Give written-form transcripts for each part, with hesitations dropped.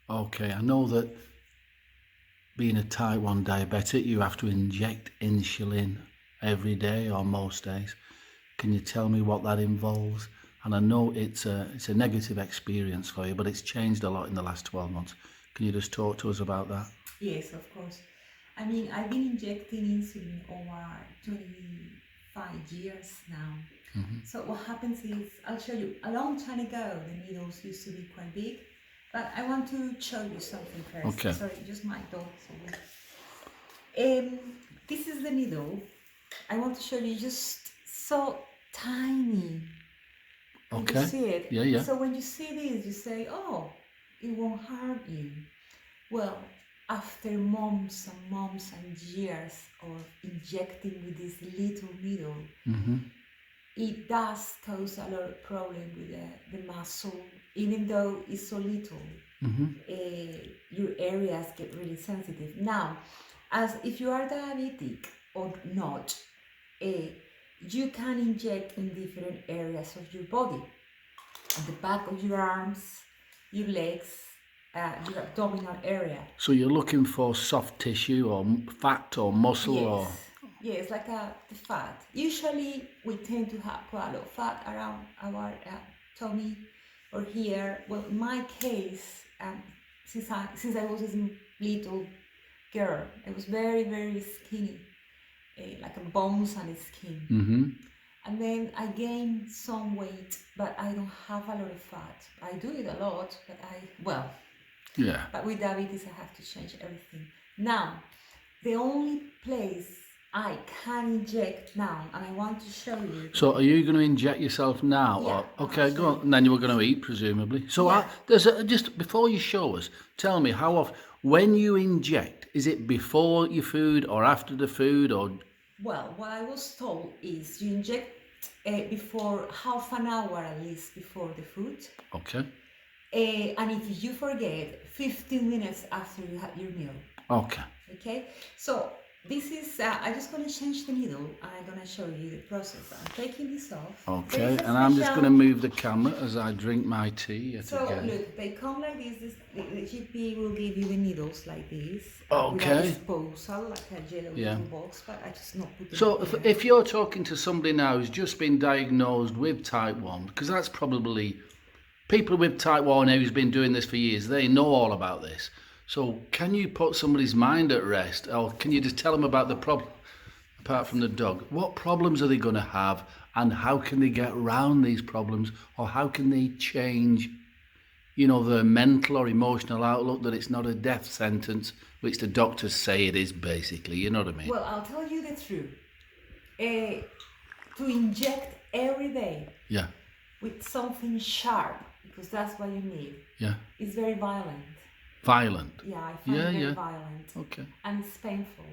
Okay, I know that being a type 1 diabetic, you have to inject insulin every day or most days. Can you tell me what that involves? And I know it's a negative experience for you, but it's changed a lot in the last 12 months. Can you just talk to us about that? Yes, of course. I mean, I've been injecting insulin over 25 years now. So what happens is, I'll show you, a long time ago, the needles used to be quite big, but I want to show you something first. Okay. Sorry, just my dog. This is the needle. I want to show you, just so tiny. Can Okay. you see it? Yeah. So when you see this, you say, oh, it won't harm you. Well, after months and years of injecting with this little needle, it does cause a lot of problem with the muscle. Even though it's so little, your areas get really sensitive. Now, as if you are diabetic or not, you can inject in different areas of your body, at the back of your arms, your legs, your abdominal area. So you're looking for soft tissue or fat or muscle? Yes. Or Yes, like the fat. Usually we tend to have quite a lot of fat around our tummy or here. Well, in my case, since I was a little girl, I was very, very skinny, like a bones and skin. And then I gained some weight, but I don't have a lot of fat. I do it a lot, but but with diabetes, I have to change everything. Now, the only place I can inject now, and I want to show you. So are you going to inject yourself now? Yeah, Or, okay, go on. And then you were going to eat, presumably. So Yeah. just before you show us, tell me how often, when you inject, is it before your food or after the food? Or Well, what I was told is you inject before half an hour at least before the food. Okay. And if you forget, 15 minutes after you have your meal. Okay. Okay, so this is, I'm just going to change the needle and I'm going to show you the process. I'm taking this off. Okay, and I'm just going to move the camera as I drink my tea yet So again. look, they come like this. The GP will give you the needles like this. Okay. With a disposal, like a yellow little box, but I just not put them So there. if you're talking to somebody now who's just been diagnosed with type 1, because that's probably people with type 1 who's been doing this for years, they know all about this. So can you put somebody's mind at rest, or can you just tell them about the problem, apart from the dog? What problems are they going to have, and how can they get around these problems, or how can they change, their mental or emotional outlook, that it's not a death sentence, which the doctors say it is, basically, you know what I mean? Well, I'll tell you the truth. To inject every day with something sharp, because that's what you need, is very violent. Violent? Yeah, I find it very violent. Okay. And it's painful.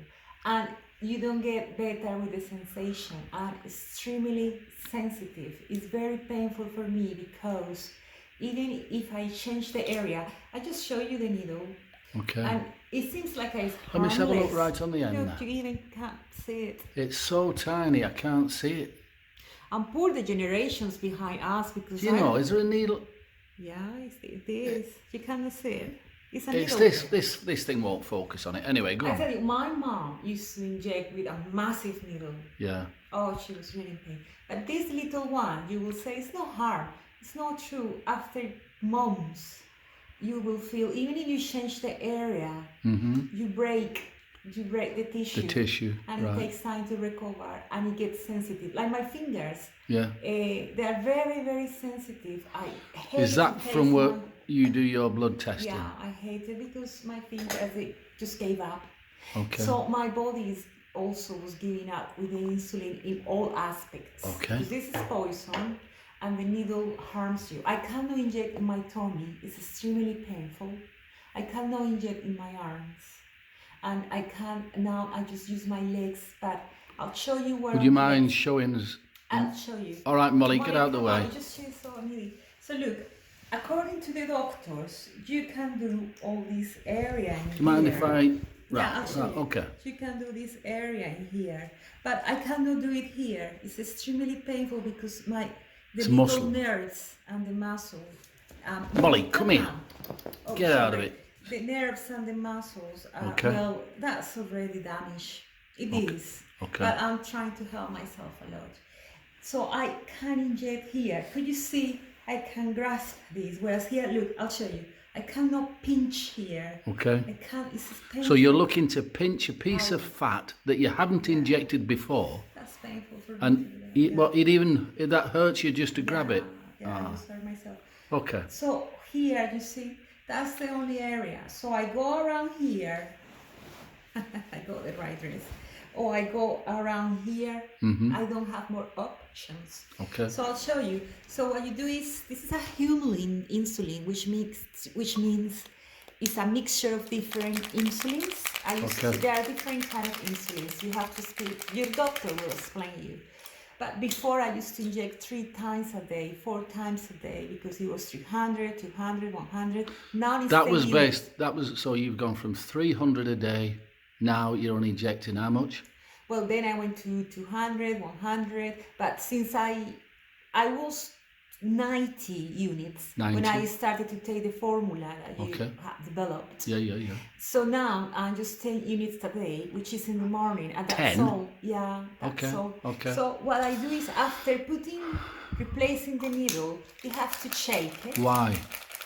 And you don't get better with the sensation. And extremely sensitive. It's very painful for me because even if I change the area, I just show you the needle. Okay. And it seems like it's harmless. Let me just have a look right on the end Look, there. you even can't see it. It's so tiny, I can't see it. And poor the generations behind us, because Do you know, is there a needle? Yeah, it is. You cannot see it. It's a It's needle. this thing won't focus on it. Anyway, go I on. tell you, my mom used to inject with a massive needle. Yeah. Oh, she was really in pain. But this little one, you will say, it's not hard. It's not true. After months, you will feel, even if you change the area, you break the tissue. The tissue, and it takes time to recover, and it gets sensitive. Like my fingers, they are very, very sensitive. I hate. Is that from where you do your blood testing? Yeah, I hate it because my fingers, they just gave up. Okay. So my body also was giving up with the insulin in all aspects. Okay. Because this is poison, and the needle harms you. I cannot inject in my tummy. It's extremely painful. I cannot inject in my arms. And I can't, now I just use my legs, but I'll show you where. Would you mind showing us? I'll show you. All right, Molly, get out of the way. Just show so needy. So look, according to the doctors, you can do all this area in here. Do you mind if I... Yeah, I'll show you. Okay. You can do this area in here, but I cannot do it here. It's extremely painful because the little muscle. nerves and the muscle. Molly, come here. Oh, Get out of it. the nerves and the muscles are, Okay. well, that's already damaged. It is. Okay. But I'm trying to help myself a lot. So I can inject here. Could you see? I can grasp this. Whereas here, look, I'll show you. I cannot pinch here. Okay. I can't. It's painful. So you're looking to pinch a piece of fat that you haven't injected before, That's painful for me. and to do that. well, that hurts you just to grab it. Yeah, I just hurt myself. Okay. So here, you see, that's the only area. So I go around here. I got the right dress. Or I go around here. I don't have more options. Okay. So I'll show you. So what you do is, this is a human insulin, which means it's a mixture of different insulins. There are different kind of insulins. You have to speak. Your doctor will explain you. But before I used to inject 3 times a day, 4 times a day, because it was 300, 200, 100. Now it's That 10 was units. based. That was so you've gone from 300 a day. Now you're only injecting how much? Well, then I went to 200, 100, but since I was 90 units 90. when I started to take the formula that you Okay. have developed. Yeah. So now I'm just 10 units a day, which is in the morning, and that's 10? all. Yeah, that's Okay, all. okay. So what I do is, after replacing the needle, you have to shake it. Why?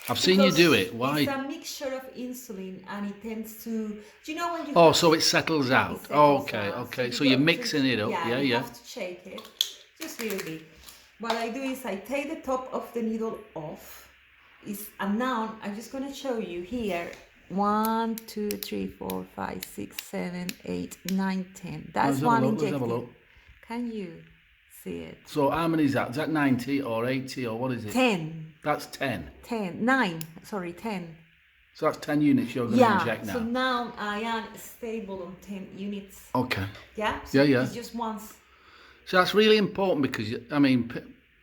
I've seen you do it. It's Why? a mixture of insulin, and it tends to. Do you know when you? Oh, have- so it settles out. it settles Okay. out. Okay. you So you're got mixing to, it up. Yeah, you Yeah. have to shake it just a little bit. What I do is I take the top of the needle off. And now I'm just gonna show you here. 1, 2, 3, 4, 5, 6, 7, 8, 9, 10. That's one Let's have a injected. look. Can you see it? So how many is that? Is that 90 or 80 or what is it? 10. That's 10. 10. 9. Sorry, 10. So that's 10 units you're going to inject now. So now I am stable on 10 units. Okay. Yeah? So Yeah. It's just once. So that's really important because, I mean,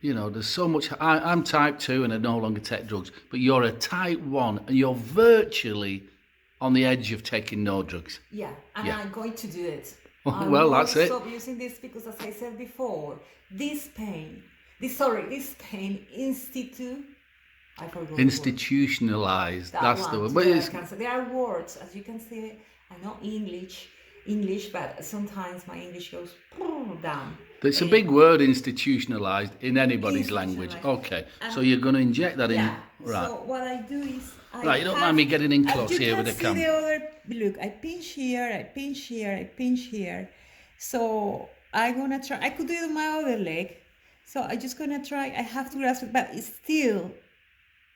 there's so much. I'm type 2 and I no longer take drugs, but you're a type 1 and you're virtually on the edge of taking no drugs. Yeah, and Yeah. I'm going to do it. Well, that's it. Stop using this because, as I said before, this pain I forgot the word. Institutionalized. That That's one, the word. to But the it's, cancer. There are words, as you can see. I know English, but sometimes my English goes down. it's a big word, institutionalized, in anybody's language. Institutionalized. Okay. And- So you're going to inject that Yeah. in. Right. So what I do is, Right, you don't mind me getting in close you here can with the see camera. the other. Look, I pinch here, I pinch here, I pinch here. So I'm gonna try. I could do it on my other leg. So I'm just gonna try. I have to grasp it, but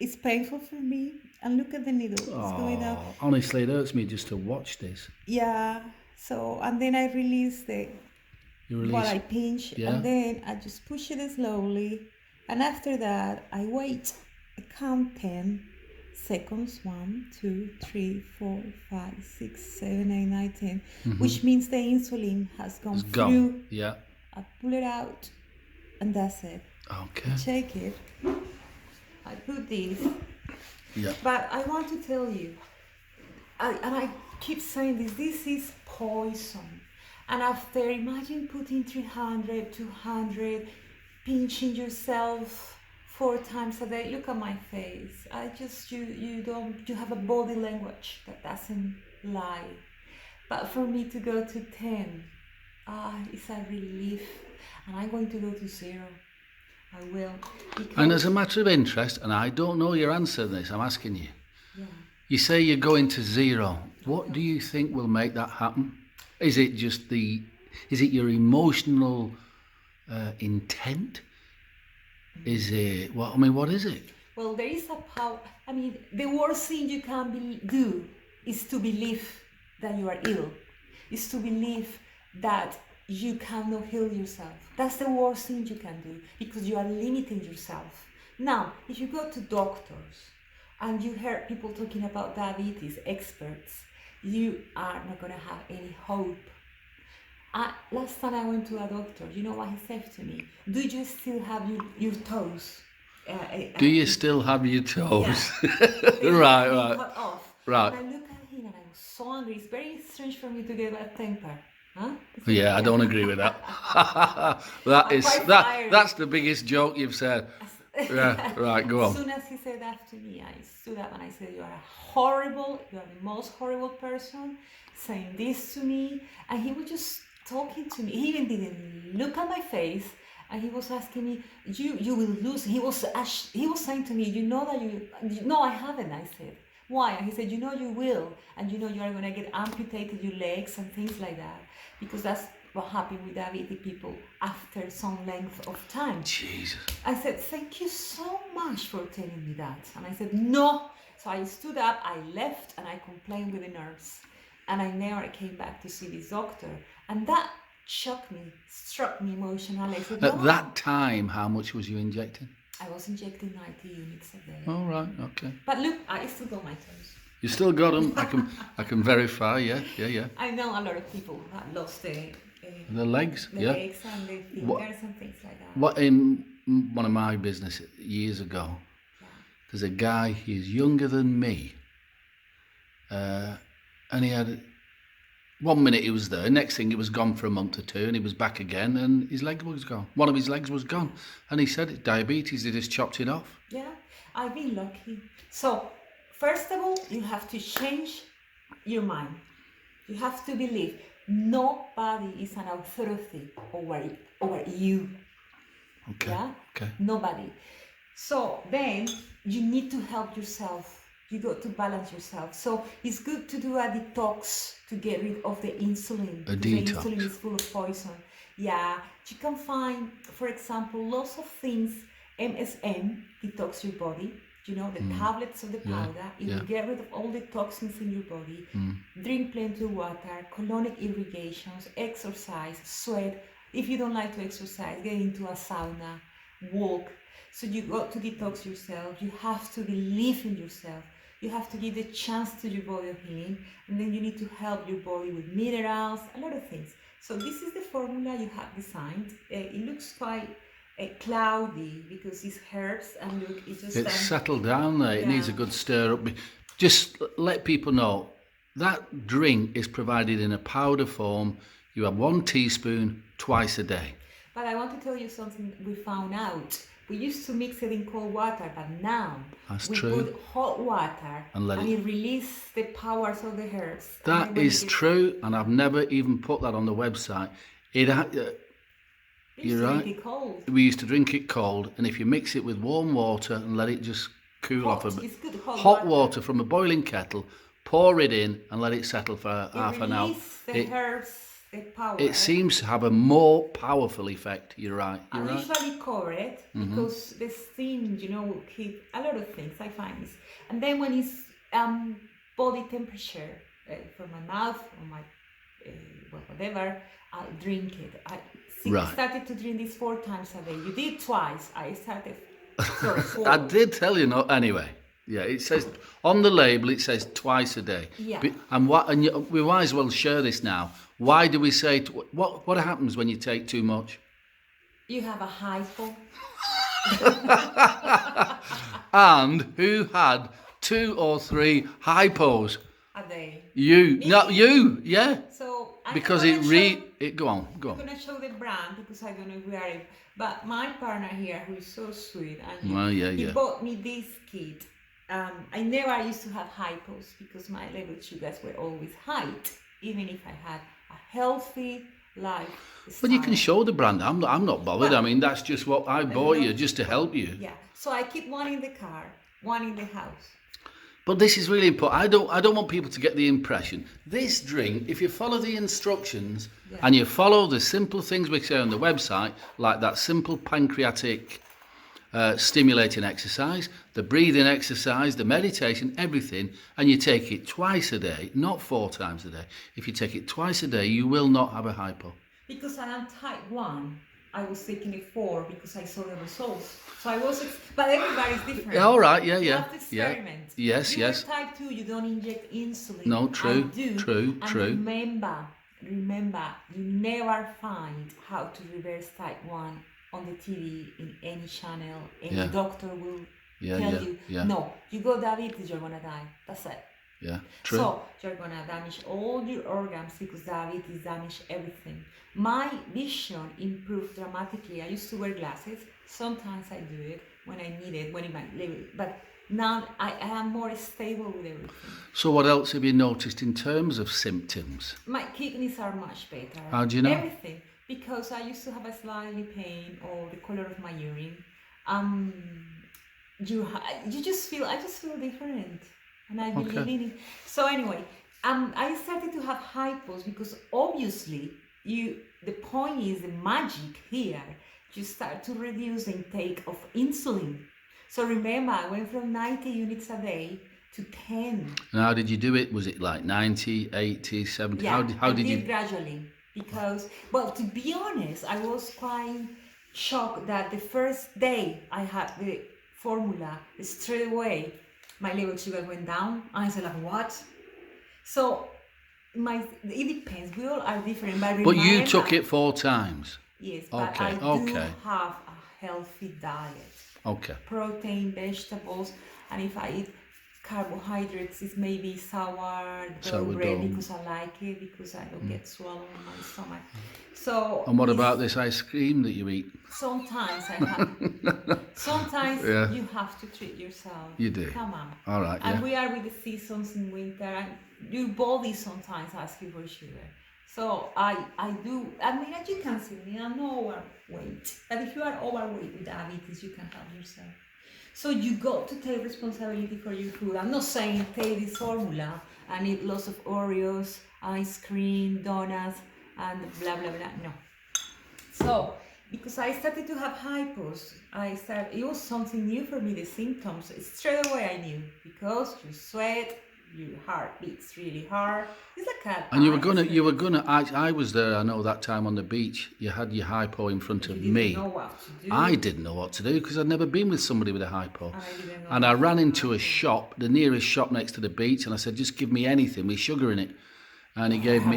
it's painful for me. And look at the needle. It's going out. Oh, honestly, it hurts me just to watch this. Yeah. So, and then I release You what release. I pinch, Yeah. and then I just push it slowly. And after that, I wait. I count 10 seconds. 1, 2, 3, 4, 5, 6, 7, 8, 9, 10. Which means the insulin has gone It's through. gone. Yeah. I pull it out, and that's it. Okay. Shake it. I put this. Yeah. But I want to tell you, and I keep saying this is poison. And after, imagine putting 300, 200, pinching yourself 4 times a day. Look at my face. You have a body language that doesn't lie. But for me to go to 10, it's a relief. And I'm going to go to 0. I will. And as a matter of interest, and I don't know your answer to this, I'm asking you. Yeah. You say you're going to 0. What do you think will make that happen? Is it just your emotional intent? Is it, what is it? Well, there is a power. I mean, the worst thing you can do is to believe that you are ill, is to believe that you cannot heal yourself. That's the worst thing you can do because you are limiting yourself. Now, if you go to doctors and you hear people talking about diabetes, experts, you are not going to have any hope. Last time I went to a doctor, you know what he said to me? Do you still have your toes? Do you still have your toes? They Right, have been right. cut off. Right. And I look at him and I was so angry. It's very strange for me to get bad temper. Huh? Yeah, I don't agree with that. I'm quite fired. That's the biggest joke you've said. Yeah, right, go As on. soon as he said that to me, I stood up and I said, you are horrible, you are the most horrible person saying this to me. And he was just talking to me. He even didn't look at my face. And he was asking me, you will lose. He was saying to me, you know that no, I haven't, I said. Why? And he said, you know you will. And you know you are going to get amputated your legs and things like that. Because that's what happened with diabetic people after some length of time. Jesus. I said, thank you so much for telling me that. And I said, no. So I stood up, I left, and I complained with the nurse. And I never came back to see this doctor. And that struck me emotionally. I said, At no. that time, how much was you injecting? I was injecting 90 units a day. Oh, right, okay. But look, I still got my toes. You still got them? I can verify, yeah. I know a lot of people that lost The legs, the yeah. legs and the fingers and things like that. What in one of my business years ago, there's a guy, he's younger than me, and he had, 1 minute he was there, next thing it was gone for a month or two, and he was back again, and his leg was gone. One of his legs was gone, and he said it's diabetes, they just chopped it off. Yeah, I've been lucky. So, first of all, you have to change your mind. You have to believe nobody is an authority over you. Okay, Yeah? okay. Nobody. So then you need to help yourself. You got to balance yourself. So it's good to do a detox to get rid of the insulin. A because the detox. insulin is full of poison. Yeah, you can find, for example, lots of things. MSM detox your body. You know, the tablets of the powder. It will get rid of all the toxins in your body. Drink plenty of water, colonic irrigations, exercise, sweat. If you don't like to exercise, get into a sauna, walk. So you got to detox yourself. You have to believe in yourself. You have to give the chance to your body of healing. And then you need to help your body with minerals, a lot of things. So this is the formula you have designed. It looks quite cloudy because it's herbs and look, It's settled down there. It needs a good stir up. Just let people know that drink is provided in a powder form. You have 1 teaspoon twice a day. But I want to tell you something we found out. We used to mix it in cold water, but now we put hot water and it releases the powers of the herbs. That is true, and I've never even put that on the website. You're right. Cold. We used to drink it cold, and if you mix it with warm water and let it just cool off a bit. It's good, hot water from a boiling kettle, pour it in and let it settle for half an hour. The herbs, the power. It seems to have a more powerful effect. You're right. I usually cover it because the steam, will keep a lot of things. I find this, and then when it's body temperature from my mouth or my whatever, I'll drink it. I started to drink this 4 times a day. You did twice. I started. Sorry, 4. I did tell you no. Anyway, yeah, it says on the label. It says twice a day. Yeah. We might as well share this now. Why do we say what happens when you take too much? You have a hypo. And who had 2 or 3 hypos? A day. You, not you, yeah. So because go on. I'm gonna show the brand because I don't know where it. But my partner here, who is so sweet, and he bought me this kit. I never used to have hypos because my level sugars were always high, even if I had a healthy life. But you can show the brand. I'm not bothered. Well, I mean, that's just what I bought you, just to help you. Yeah. So I keep one in the car, one in the house. But this is really important. I don't want people to get the impression. This drink, if you follow the instructions and you follow the simple things we say on the website, like that simple pancreatic stimulating exercise, the breathing exercise, the meditation, everything, and you take it twice a day, not 4 times a day. If you take it twice a day, you will not have a hypo. Because I am type 1, I was taking it 4 because I saw the results. So I was, but everybody's different. All right, yeah. You have to experiment. Yes. You're type 2, you don't inject insulin. No, true, I do. true. Remember, you never find how to reverse type 1 on the TV, in any channel. Any doctor will tell you, no, you got diabetes, you're gonna die. That's it. Yeah, true. So you're gonna damage all your organs because diabetes damage everything. My vision improved dramatically. I used to wear glasses. Sometimes I do it. when I need it, when it might leave it. But now I am more stable with everything. So what else have you noticed in terms of symptoms? My kidneys are much better. How do you know? Everything. Because I used to have a slightly pain or the color of my urine. You just feel, I just feel different. And I believe in it. So anyway, I started to have hypos because obviously the point is the magic here. You start to reduce the intake of insulin. So remember, I went from 90 units a day to 10. And how did you do it? Was it like 90, 80, 70? Yeah, How did you? Gradually. Because, well, to be honest, I was quite shocked that the first day I had the formula, straight away, my level sugar went down. I said, like, what? So, it depends. We all are different. But you took it 4 times? Yes, but I do have a healthy diet. Okay. Protein, vegetables, and if I eat carbohydrates, it's maybe sourdough bread because I like it, because I don't get swollen in my stomach. So. And what about this ice cream that you eat? Sometimes I have. Sometimes you have to treat yourself. You do. Come on. All right. And we are with the seasons in winter, and your body sometimes asks you for sugar. So I do. I mean, as you can see me, I'm not overweight. But if you are overweight with diabetes, you can help yourself. So you got to take responsibility for your food. I'm not saying take this formula and eat lots of Oreos, ice cream, donuts, and blah blah blah. No. So because I started to have hypos, it was something new for me. The symptoms straight away I knew, because you sweat, your heart beats really hard. It's like a. And you were gonna. I was there. I know that time on the beach. You had your hypo in front of me. Know what to do. I didn't know what to do because I'd never been with somebody with a hypo. And I ran into a shop, the nearest shop next to the beach, and I said, "Just give me anything with sugar in it." And he gave me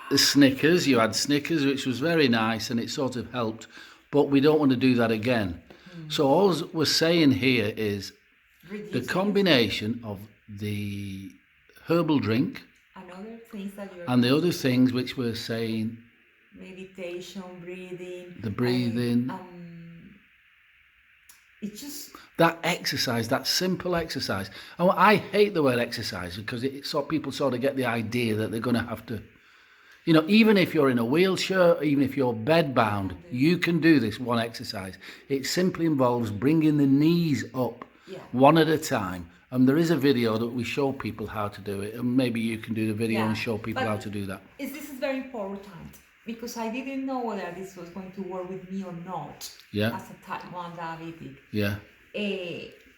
the Snickers. You had Snickers, which was very nice, and it sort of helped. But we don't want to do that again. So all we're saying here is the combination of the herbal drink and the other things which we're saying, meditation, breathing, the breathing, it's just that exercise, that simple exercise. And I hate the word exercise because people sort of get the idea that they're going to have to, even if you're in a wheelchair, even if you're bedbound, you can do this one exercise. It simply involves bringing the knees up one at a time. And there is a video that we show people how to do it, and maybe you can do the video and show people how to do that. This is very important because I didn't know whether this was going to work with me or not. Yeah. As a type 1 diabetic. Yeah.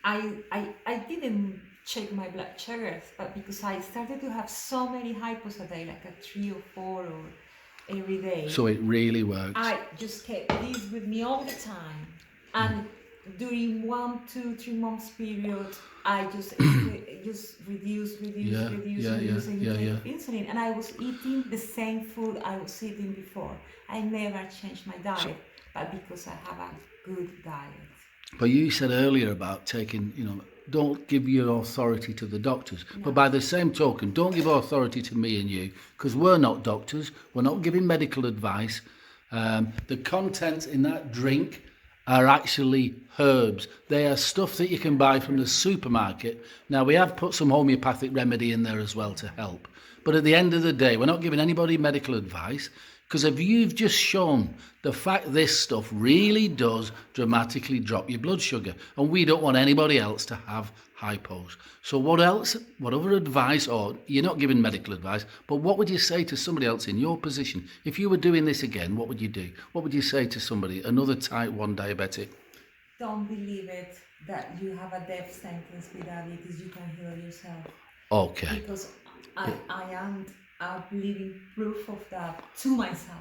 I didn't check my blood sugars, but because I started to have so many hypos a day, like a 3 or 4 or every day. So it really works. I just kept this with me all the time, and during 1, 2, 3 months period, I just reduce insulin, and I was eating the same food I was eating before. I never changed my diet, but because I have a good diet. But you said earlier about taking, don't give your authority to the doctors. No. But by the same token, don't give authority to me and you, because we're not doctors. We're not giving medical advice. The contents in that drink are actually herbs. They are stuff that you can buy from the supermarket. Now, we have put some homeopathic remedy in there as well to help. But at the end of the day, we're not giving anybody medical advice, because if you've just shown the fact this stuff really does dramatically drop your blood sugar, and we don't want anybody else to have hypos. So what other advice, or you're not giving medical advice, but what would you say to somebody else in your position? If you were doing this again, what would you do? What would you say to somebody, another type 1 diabetic? Don't believe it that you have a death sentence with diabetes. You can heal yourself. Okay. Because I am living proof of that to myself.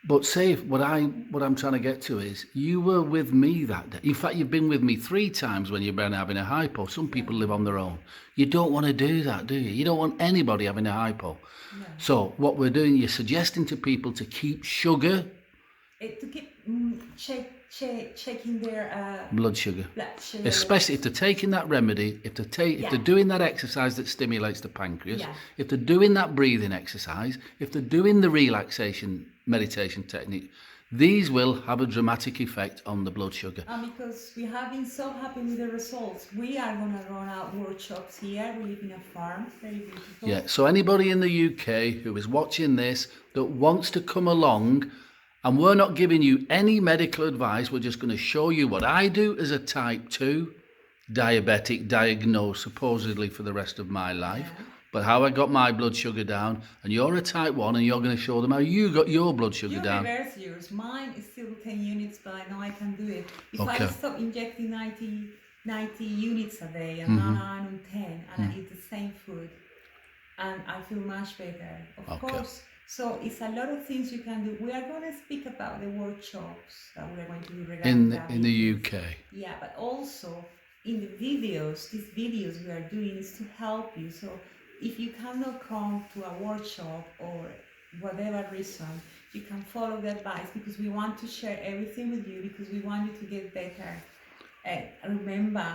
But say what I'm trying to get to is you were with me that day. In fact, you've been with me 3 times when you've been having a hypo. Some people live on their own. You don't want to do that, do you? You don't want anybody having a hypo. No. So what we're doing, you're suggesting to people to keep sugar. To keep checking their blood sugar. Especially if they're taking that remedy, if they're doing that exercise that stimulates the pancreas, if they're doing that breathing exercise, if they're doing the relaxation meditation technique, these will have a dramatic effect on the blood sugar. And because we have been so happy with the results, we are going to run out workshops here. We live in a farm, very beautiful. Yeah, so anybody in the UK who is watching this that wants to come along, and we're not giving you any medical advice, we're just going to show you what I do as a type 2 diabetic, diagnosed supposedly for the rest of my life, but how I got my blood sugar down, and you're a type 1 and you're going to show them how you got your blood sugar You down. reverse yours. Mine is still 10 units, but I know I can do it. If Okay. I stop injecting 90 units a day and now I'm on 10 and I eat the same food and I feel much better, of course. So it's a lot of things you can do. We are going to speak about the workshops that we are going to do regarding In the UK. Yeah, but also in the videos, these videos we are doing is to help you. So if you cannot come to a workshop or whatever reason, you can follow the advice because we want to share everything with you because we want you to get better. Remember,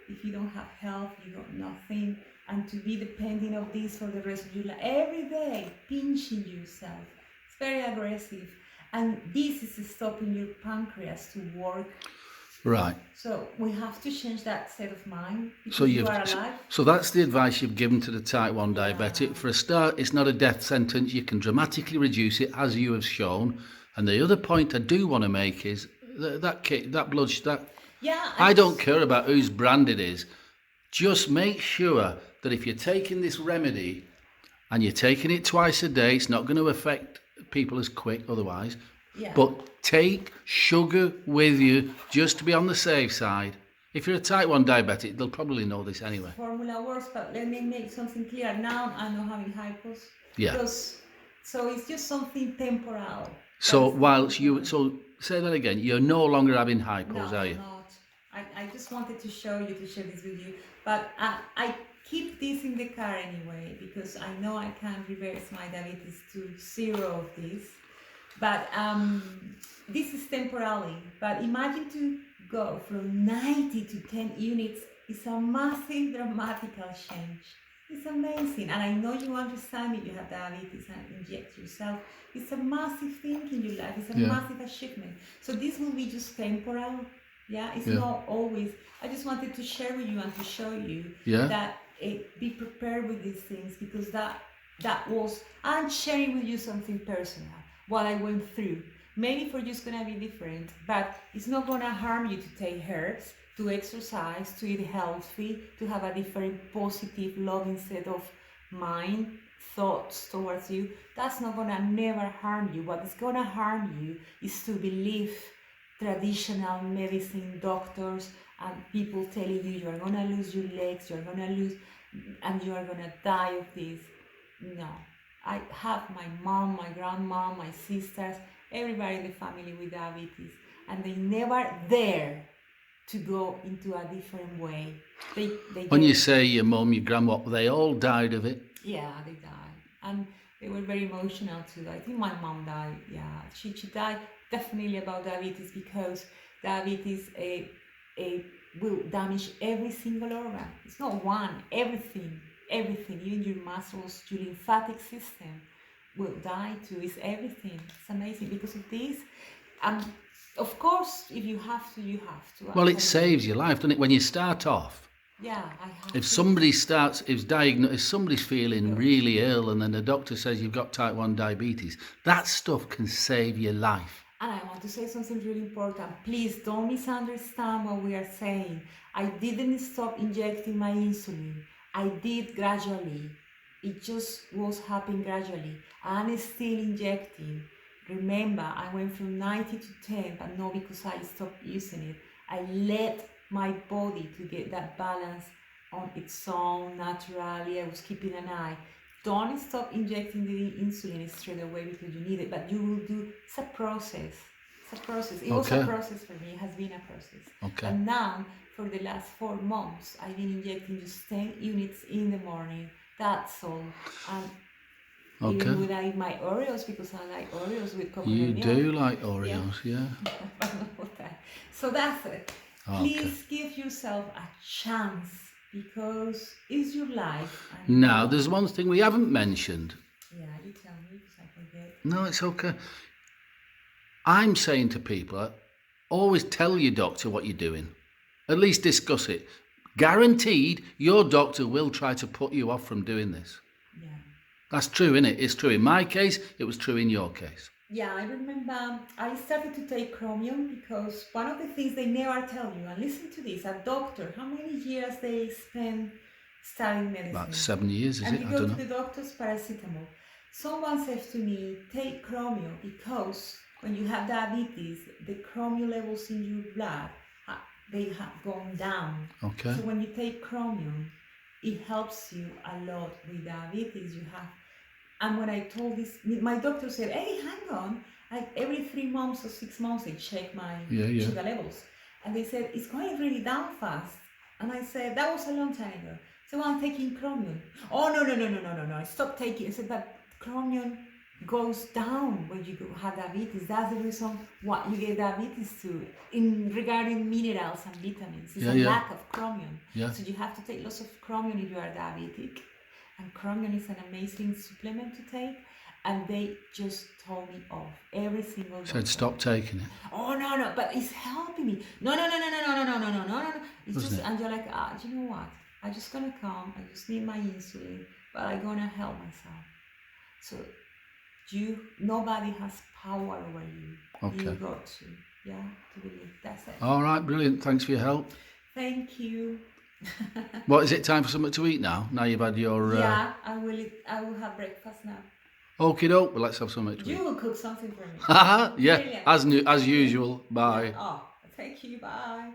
if you don't have health, you got nothing, and to be depending of this for the rest of your life, every day, pinching yourself. It's very aggressive. And this is stopping your pancreas to work. Right. So we have to change that set of mind because So you are alive. So that's the advice you've given to the type 1 diabetic. For a start, it's not a death sentence. You can dramatically reduce it, as you have shown. And the other point I do want to make is that blood. Yeah. I don't care about whose brand it is. Just make sure that if you're taking this remedy and you're taking it twice a day, it's not going to affect people as quick otherwise. Yeah. But take sugar with you just to be on the safe side. If you're a type 1 diabetic, they'll probably know this anyway. Formula works, but let me make something clear. Now I'm not having hypos. Yeah. So it's just something temporal. So say that again. You're no longer having hypos, No, are you? not. I just wanted to show you, to share this with you. But I keep this in the car anyway because I know I can reverse my diabetes to 0 of this. But this is temporarily. But imagine to go from 90 to 10 units. It's a massive, dramatical change. It's amazing. And I know you understand it. You have diabetes and inject yourself. It's a massive thing in your life. It's a massive achievement. So this will be just temporal. Yeah, it's not always. I just wanted to share with you and to show you that be prepared with these things because that was, I'm sharing with you something personal, what I went through. Maybe for you it's gonna be different, but it's not gonna harm you to take herbs, to exercise, to eat healthy, to have a different positive, loving set of mind, thoughts towards you. That's not gonna never harm you. What is gonna harm you is to believe traditional medicine doctors and people telling you are gonna lose your legs, you're gonna lose, and you are gonna die of this. No, I have my mom, my grandma, my sisters, everybody in the family with diabetes, and they never dare to go into a different way. When you say your mum, your grandma, they all died of it? Yeah, they died. And they were very emotional too. I think my mom died, yeah. She died definitely about diabetes because diabetes will damage every single organ. It's not one, everything, even your muscles, your lymphatic system will die too. It's everything. It's amazing because of this. Of course, if you have to, you have to. Well, it saves your life, doesn't it? When you start off. Yeah, I have if somebody's feeling really ill and then the doctor says you've got type 1 diabetes, that stuff can save your life. And I want to say something really important. Please don't misunderstand what we are saying. I didn't stop injecting my insulin. I did gradually. It just was happening gradually. I'm still injecting. Remember, I went from 90 to 10, but not because I stopped using it. I let my body to get that balance on its own naturally. I was keeping an eye. Don't stop injecting the insulin straight away because you need it, but you will do, it's a process. It's a process. It was a process for me. It has been a process. Okay. And now, for the last 4 months, I've been injecting just 10 units in the morning. That's all. And even when I eat my Oreos, because I like Oreos with coconut milk. You do like Oreos, yeah. So that's it. Please give yourself a chance because it's your life. Now, there's one thing we haven't mentioned. Yeah, you tell me because I forget. No, it's okay. I'm saying to people, always tell your doctor what you're doing. At least discuss it. Guaranteed, your doctor will try to put you off from doing this. Yeah. That's true, isn't it? It's true in my case. It was true in your case. Yeah, I remember I started to take Chromium because one of the things they never tell you, and listen to this, a doctor, how many years they spend studying medicine? About 7 years, is and it? you I go don't to know. the doctor's paracetamol. Someone says to me, take Chromium because when you have diabetes, the Chromium levels in your blood, they have gone down. Okay. So when you take Chromium, it helps you a lot with diabetes you have. And when I told this, my doctor said, hey, hang on. Every 3 months or 6 months, I check my sugar levels. And they said, it's going really down fast. And I said, that was a long time ago. So I'm taking Chromium. Oh, no. I stopped taking it. I said, but Chromium goes down when you have diabetes. That's the reason why you get diabetes too, in regarding minerals and vitamins. It's a lack of Chromium. Yeah. So you have to take lots of Chromium if you are diabetic. And Chromium is an amazing supplement to take. And they just told me off. Every single doctor. Said stop taking it. Oh no, but it's helping me. No. It's Wasn't just, it? and you're like, do you know what? I'm just gonna come. I just need my insulin, but I'm gonna help myself. So nobody has power over you. Okay. You got to believe. That's it. All right, brilliant. Thanks for your help. Thank you. What, is it time for something to eat now? Now you've had your... Yeah, I will have breakfast now. Okie doke, well, let's have something to eat. You will cook something for me. Yeah, Brilliant. as usual. Bye. Oh, thank you. Bye.